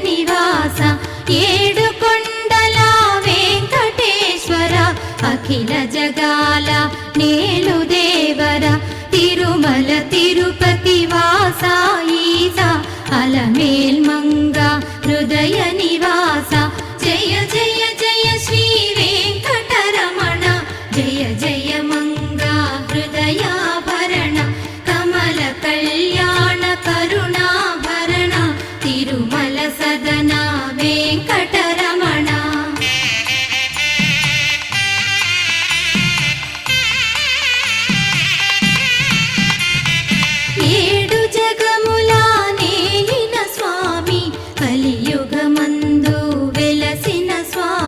నివాస ఏడు కొండల వెంకటేశ్వర అఖిల జగాల నేలు దేవర తిరుమల తిరుపతి వాస ఈస అలమేల్ మంగ హృదయ నివాస జయ జయ జయ శ్రీ వెంకటరమణ జయ జయ మంగ హృదయాభరణ కమల కళ్యాణ కరుణాభరణ తిరుమల సదన వెంకటరమణ ఏడు జగముల నేలిన స్వామి కలియుగమ